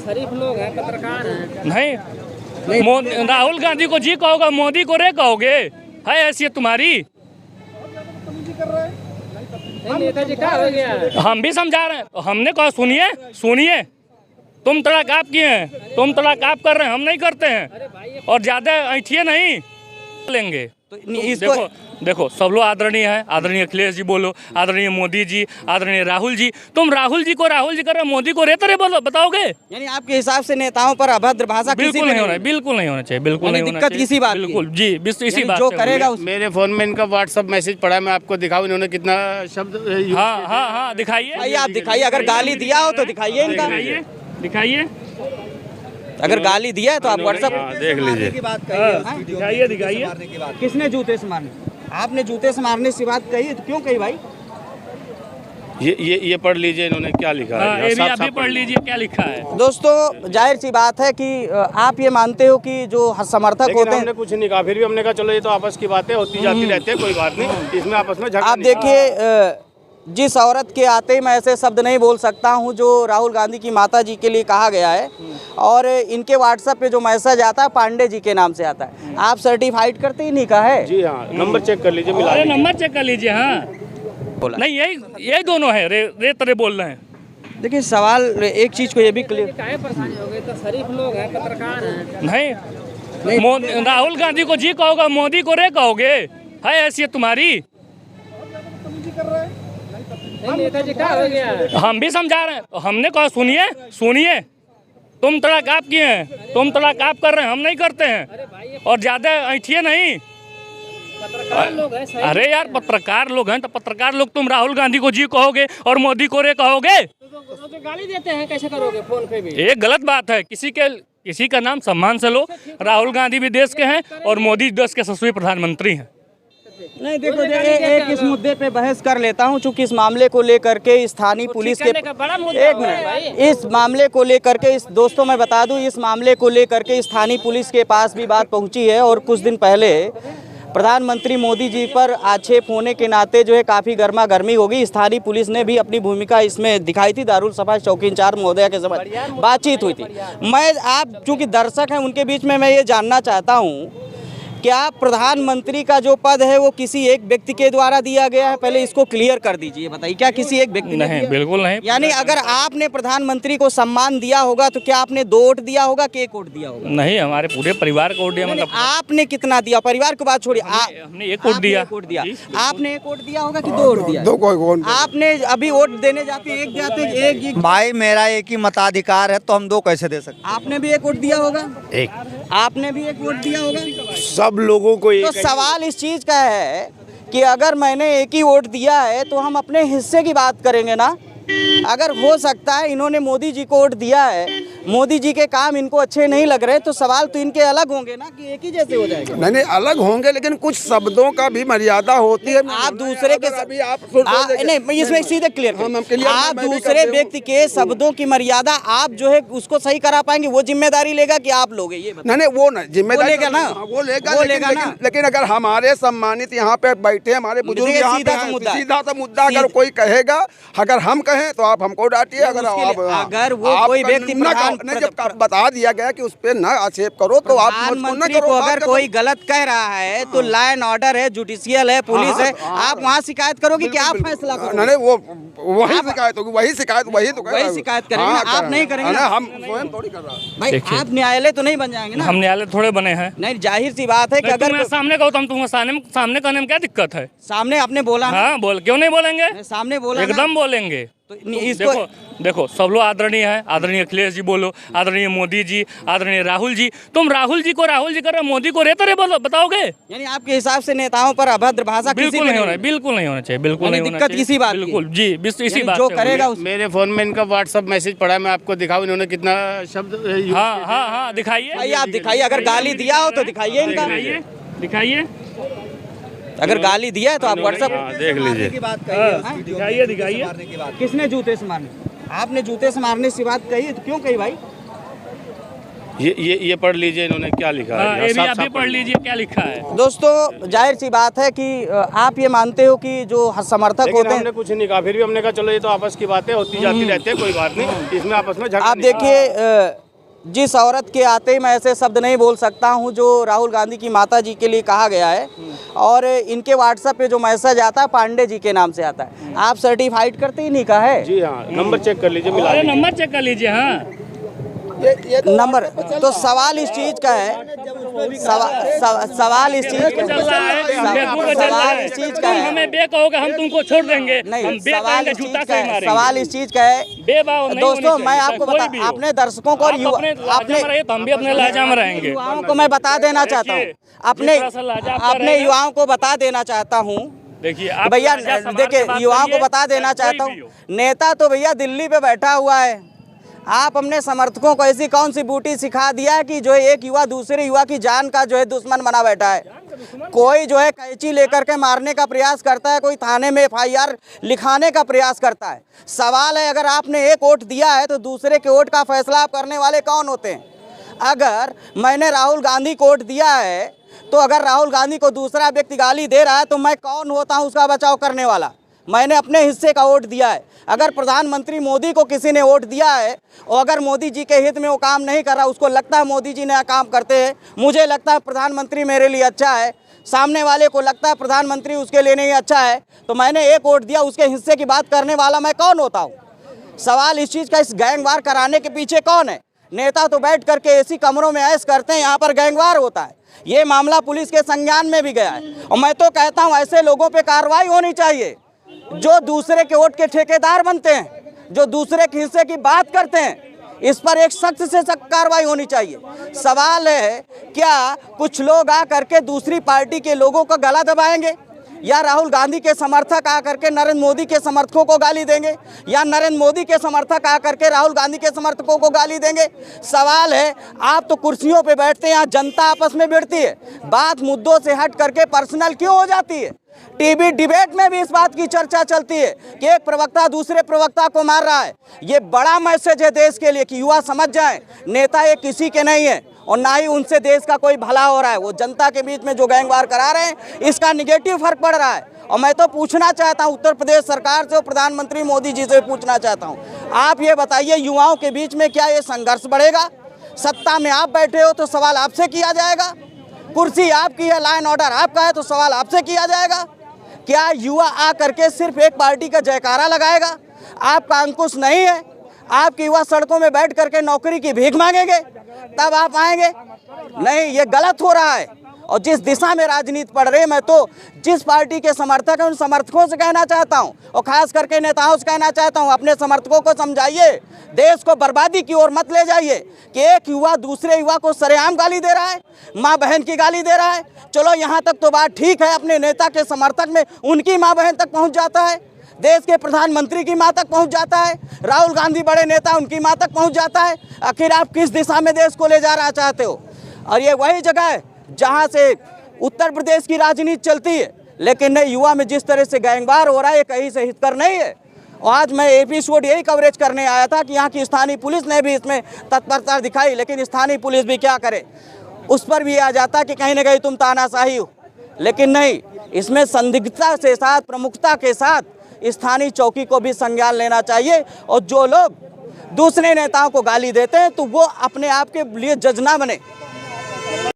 शरीफ लोग हैं, पत्रकार हैं। नहीं, राहुल गांधी को जी कहोगे, मोदी को रे कहोगे? है हैसियत तुम्हारी? नेताजी क्या हो गया? हम भी समझा रहे हैं, हमने कहा सुनिए, तुम तड़ाक आप किए हैं, तुम तड़ाक आप कर रहे हैं, हम नहीं करते हैं। और ज्यादा ऐठिए नहीं लेंगे तो इसको देखो सब लोग आदरणीय है, आदरणीय अखिलेश जी बोलो, आदरणीय मोदी जी, आदरणीय राहुल जी। तुम राहुल जी कर रहे हो, मोदी को रेतरे बोलो, बताओगे? यानी आपके हिसाब से नेताओं पर अभद्र भाषा बिल्कुल नहीं होना, बिल्कुल नहीं होना चाहिए, बिल्कुल नहीं होना दिक्कत चाहिए। इसी बात की? बिल्कुल जी, इसी बात जो से करेगा मेरे फोन में इनका व्हाट्सएप मैसेज पड़ा है, मैं आपको दिखाऊं इन्होंने कितना शब्द हाँ दिखाइए। आप दिखाइए, अगर गाली दिया हो तो दिखाइए इनका, दिखाइए। अगर गाली दिया है तो आप व्हाट्सएप देख लीजिए। की बात कही, दिखाइए। किसने जूते से मारने? आपने जूते से मारने से बात कही तो क्यों कही भाई? ये पढ़ लीजिए इन्होंने क्या लिखा है। ये भी आप भी पढ़ लीजिए क्या लिखा है। दोस्तों जाहिर सी बात है कि आप ये मानते हो कि जो समर्थक होते हैं, हमने कुछ नहीं कहा, फिर भी हमने कहा चलो ये तो आपस की बातें होती जाती रहती है, कोई बात नहीं, इसमें आपस में झगड़ा। आप देखिए जिस औरत के आते ही मैं ऐसे शब्द नहीं बोल सकता हूं जो राहुल गांधी की माता जी के लिए कहा गया है, और इनके व्हाट्सएप पे जो मैसेज आता है पांडे जी के नाम से आता है। आप सर्टिफाइड करते ही नहीं का है? जी हाँ, नंबर चेक कर लीजिए, मिला लीजिए। नंबर चेक कर लीजिए। हाँ नहीं, यही दोनों है, रे तरह बोल रहे हैं। देखिए सवाल एक चीज को ये भी क्लियर, क्या परेशानी हो गई? तो शरीफ लोग हैं, पत्रकार हैं। नहीं, राहुल गांधी को जी कहोगे, मोदी को रे कहोगे? है हैसियत तुम्हारी? नेताजी क्या हो गया? हम भी समझा रहे हैं, हमने कहा सुनिए, तुम तड़ाक आप किए हैं, तुम तड़ाक आप कर रहे हैं, हम नहीं करते हैं। और ज्यादा ऐठिए नहीं। पत्रकार लोग हैं। अरे यार पत्रकार लोग हैं तो पत्रकार लोग, तुम राहुल गांधी को जी कहोगे और मोदी को रे कहोगे? तो गाली देते हैं, कैसे करोगे फोन पे भी? ये गलत बात है। किसी का नाम सम्मान से लो। राहुल गांधी भी देश के हैं और मोदी देश के यशस्वी प्रधानमंत्री हैं। नहीं देखो एक इस मुद्दे पे बहस कर लेता हूं, चूंकि इस मामले को लेकर के स्थानीय पुलिस के एक मिनट, इस मामले को लेकर के इस दोस्तों मैं बता दूं, इस मामले को लेकर के स्थानीय पुलिस के पास भी बात पहुंची है। और कुछ दिन पहले प्रधानमंत्री मोदी जी पर आक्षेप होने के नाते जो है काफ़ी गर्मा गर्मी होगी। स्थानीय पुलिस ने भी अपनी भूमिका इसमें दिखाई थी। दारुल सभा चौकी इंचार्ज महोदय के समय बातचीत हुई थी। मैं आप चूँकि दर्शक हैं उनके बीच में मैं ये जानना चाहता हूँ, क्या प्रधानमंत्री का जो पद है वो किसी एक व्यक्ति के द्वारा दिया गया है? पहले इसको क्लियर कर दीजिए, बताइए क्या किसी एक व्यक्ति ने नहीं, दिया? बिल्कुल नहीं। यानी अगर आपने प्रधानमंत्री को सम्मान दिया होगा तो क्या आपने 2 वोट दिया होगा कि 1 वोट दिया होगा? नहीं, हमारे पूरे परिवार को वोट दिया। मतलब आपने कितना दिया? परिवार की बात छोड़िए, हमने 1 वोट दिया। आपने 1 वोट दिया होगा कि 2 वोट दिया? आपने अभी वोट देने जाते एक भाई मेरा एक ही मताधिकार है तो हम 2 कैसे दे सकते? आपने भी 1 वोट दिया होगा? आपने भी 1 वोट दिया होगा? सब लोगों को तो सवाल इस चीज का है कि अगर मैंने 1 ही वोट दिया है तो हम अपने हिस्से की बात करेंगे ना। अगर हो सकता है इन्होंने मोदी जी को वोट दिया है, मोदी जी के काम इनको अच्छे नहीं लग रहे, तो सवाल तो इनके अलग होंगे ना कि एक ही जैसे हो जाएगा? नहीं अलग होंगे, लेकिन कुछ शब्दों का भी मर्यादा होती है। आप दूसरे के नहीं, इसमें सीधे क्लियर, आप दूसरे व्यक्ति के शब्दों की मर्यादा आप जो है उसको सही करा पाएंगे? वो जिम्मेदारी लेगा कि आप लोगे? ये नहीं वो ना जिम्मेदारी लेगा ना, वो लेगा ना। लेकिन अगर हमारे सम्मानित यहाँ पे बैठे हमारे बुजुर्ग यहाँ पे सीधा सा मुद्दा अगर कोई कहेगा, अगर हम कहें तो आप हमको डांटिए। अगर वो कोई व्यक्ति जब बता दिया गया कि उस पर न आक्षेप करो तो आप प्रधानमंत्री को अगर कोई गलत कह रहा है तो लॉ एंड ऑर्डर है, जुडिशियल है, पुलिस है, आप वहाँ शिकायत करोगे कि आप फैसला करोगे? नहीं वो वही शिकायत होगी, वही शिकायत करेंगे। आप नहीं करेंगे? हम स्वयं थोड़ी कर रहा है भाई, आप न्यायालय तो नहीं बन जाएंगे ना? हम न्यायालय थोड़े बने हैं। नहीं, जाहिर सी बात है कि अगर मैं सामने कहूँ तो हम तुम्हें सामने कहने में क्या दिक्कत है? सामने आपने बोला, हाँ बोल, क्यों नहीं बोलेंगे? सामने बोला, एकदम बोलेंगे। तो इसको देखो सब लोग आदरणीय है, आदरणीय अखिलेश जी बोलो, आदरणीय मोदी जी, आदरणीय राहुल जी। तुम राहुल जी कर रहे हो, मोदी को रेतरे बोलो, बताओगे? यानी आपके हिसाब से नेताओं पर अभद्र भाषा बिल्कुल नहीं होना, बिल्कुल नहीं होना चाहिए, बिल्कुल नहीं होना दिक्कत चाहिए। इसी बात की? बिल्कुल जी, इसी बात जो से करेगा मेरे फोन में इनका व्हाट्सएप मैसेज पड़ा है, मैं आपको दिखाऊं इन्होंने कितना शब्द हाँ दिखाइए। आप दिखाइए, अगर गाली दिया हो तो दिखाइए इनका, दिखाइए। अगर गाली दिया है तो आप व्हाट्सएप देख लीजिए। दिखाइए। किसने जूते से मारने? आपने जूते से मारने से बात कही तो क्यों कही भाई? ये पढ़ लीजिए इन्होंने क्या लिखा है। हाँ, यहाँ ये भी साफ आप भी साफ पढ़ लीजिए क्या लिखा है। दोस्तों जाहिर सी बात है कि आप ये मानते हो कि जो समर्थक लेकिन होते हैं, हमने कुछ नहीं कहा, फिर भी हमने कहा चलो ये तो आपस की बातें होती जाती रहती है, कोई बात नहीं, इसमें आपस में झगड़ा आप नहीं। देखिए जिस औरत के आते ही मैं ऐसे शब्द नहीं बोल सकता हूं जो राहुल गांधी की माता जी के लिए कहा गया है, और इनके व्हाट्सएप पे जो मैसेज आता है पांडे जी के नाम से आता है। आप सर्टिफाइड करते ही नहीं का है जी हाँ, नंबर चेक कर लीजिए, मिला अरे लीजिए। नंबर चेक कर लीजिए। हाँ नंबर। तो सवाल इस चीज का है, सवाल इस चीज का चल रहा है, बेवकूफ को चल रहा सवाल है। इस चीज का तुम है, हमें बे कहोगे हम तुमको छोड़ देंगे, नहीं हम बे सवाल कहेंगे इस जूता चीज से का ही है, मारेंगे। सवाल इस चीज का है बेबाव नहीं दोस्तों। होनी मैं चाहिए, आपको कोई भी हो। अपने दर्शकों को और आप अपने लहजा में रहिए तो हम भी अपने लहजा में रहेंगे। युवाओं को मैं बता देना चाहता हूँ, अपने युवाओं को बता देना चाहता हूँ देखिए भैया, देखिए युवाओं को बता देना चाहता हूँ, नेता तो भैया दिल्ली पे बैठा हुआ है। आप अपने समर्थकों को ऐसी कौन सी बूटी सिखा दिया है कि जो है एक युवा दूसरे युवा की जान का जो है दुश्मन बना बैठा है। कोई जो है कैंची लेकर के मारने का प्रयास करता है, कोई थाने में FIR लिखाने का प्रयास करता है। सवाल है अगर आपने एक वोट दिया है तो दूसरे के वोट का फैसला आप करने वाले कौन होते हैं। अगर मैंने राहुल गांधी को वोट दिया है तो अगर राहुल गांधी को दूसरा व्यक्ति गाली दे रहा है तो मैं कौन होता हूं उसका बचाव करने वाला। मैंने अपने हिस्से का वोट दिया है। अगर प्रधानमंत्री मोदी को किसी ने वोट दिया है और अगर मोदी जी के हित में वो काम नहीं कर रहा, उसको लगता है मोदी जी नया काम करते हैं, मुझे लगता है प्रधानमंत्री मेरे लिए अच्छा है, सामने वाले को लगता है प्रधानमंत्री उसके लिए नहीं अच्छा है, तो मैंने एक वोट दिया, उसके हिस्से की बात करने वाला मैं कौन होता हूँ। सवाल इस चीज़ का, इस गैंगवार कराने के पीछे कौन है। नेता तो बैठ करके ऐसी कमरों में ऐश करते हैं, यहाँ पर गैंगवार होता है। ये मामला पुलिस के संज्ञान में भी गया है और मैं तो कहता हूँ ऐसे लोगों पे कार्रवाई होनी चाहिए जो दूसरे के वोट के ठेकेदार बनते हैं, जो दूसरे के हिस्से की बात करते हैं। इस पर एक सख्त से सख्त कार्रवाई होनी चाहिए। सवाल है क्या कुछ लोग आ करके दूसरी पार्टी के लोगों का गला दबाएंगे, या राहुल गांधी के समर्थक आ करके नरेंद्र मोदी के समर्थकों को गाली देंगे, या नरेंद्र मोदी के समर्थक आ करके राहुल गांधी के समर्थकों को गाली देंगे। सवाल है आप तो कुर्सियों पे बैठते हैं, यहाँ जनता आपस में भिड़ती है, बात मुद्दों से हट करके पर्सनल क्यों हो जाती है। टीवी डिबेट में भी इस बात की चर्चा चलती है कि एक प्रवक्ता दूसरे प्रवक्ता को मार रहा है। ये बड़ा मैसेज है देश के लिए कि युवा समझ जाएं नेता ये किसी के नहीं है और ना ही उनसे देश का कोई भला हो रहा है। वो जनता के बीच में जो गैंगवार करा रहे हैं इसका निगेटिव फर्क पड़ रहा है। और मैं तो पूछना चाहता हूं उत्तर प्रदेश सरकार से और प्रधानमंत्री मोदी जी से पूछना चाहता हूं, आप ये बताइए युवाओं के बीच में क्या ये संघर्ष बढ़ेगा। सत्ता में आप बैठे हो तो सवाल आपसे किया जाएगा, कुर्सी आपकी है, लाइन ऑर्डर आपका है तो सवाल आपसे किया जाएगा। क्या युवा आ करके सिर्फ एक पार्टी का जयकारा लगाएगा। आपका अंकुश नहीं है, आपके युवा सड़कों में बैठ करके नौकरी की भीख मांगेंगे तब आप आएंगे। नहीं, ये गलत हो रहा है। और जिस दिशा में राजनीति पड़ रही है, मैं तो जिस पार्टी के समर्थक हैं उन समर्थकों से कहना चाहता हूं और खास करके नेताओं से कहना चाहता हूं, अपने समर्थकों को समझाइए, देश को बर्बादी की ओर मत ले जाइए कि एक युवा दूसरे युवा को सरेआम गाली दे रहा है, माँ बहन की गाली दे रहा है। चलो यहाँ तक तो बात ठीक है, अपने नेता के समर्थक में उनकी माँ बहन तक पहुँच जाता है, देश के प्रधानमंत्री की माँ तक पहुँच जाता है, राहुल गांधी बड़े नेता उनकी माँ तक पहुँच जाता है। आखिर आप किस दिशा में देश को ले जाना चाहते हो। और ये वही जगह है जहाँ से उत्तर प्रदेश की राजनीति चलती है, लेकिन नहीं, युवा में जिस तरह से गैंगवार हो रहा है ये कहीं से हितकर नहीं है। और आज मैं एपिसोड यही कवरेज करने आया था कि यहाँ की स्थानीय पुलिस ने भी इसमें तत्परता दिखाई, लेकिन स्थानीय पुलिस भी क्या करे, उस पर भी आ जाता कि कहीं ना कहीं तुम तानाशाही हो। लेकिन नहीं, इसमें संदिग्धता के साथ, प्रमुखता के साथ स्थानीय चौकी को भी संज्ञान लेना चाहिए। और जो लोग दूसरे नेताओं को गाली देते हैं तो वो अपने आप के लिए जज ना बने,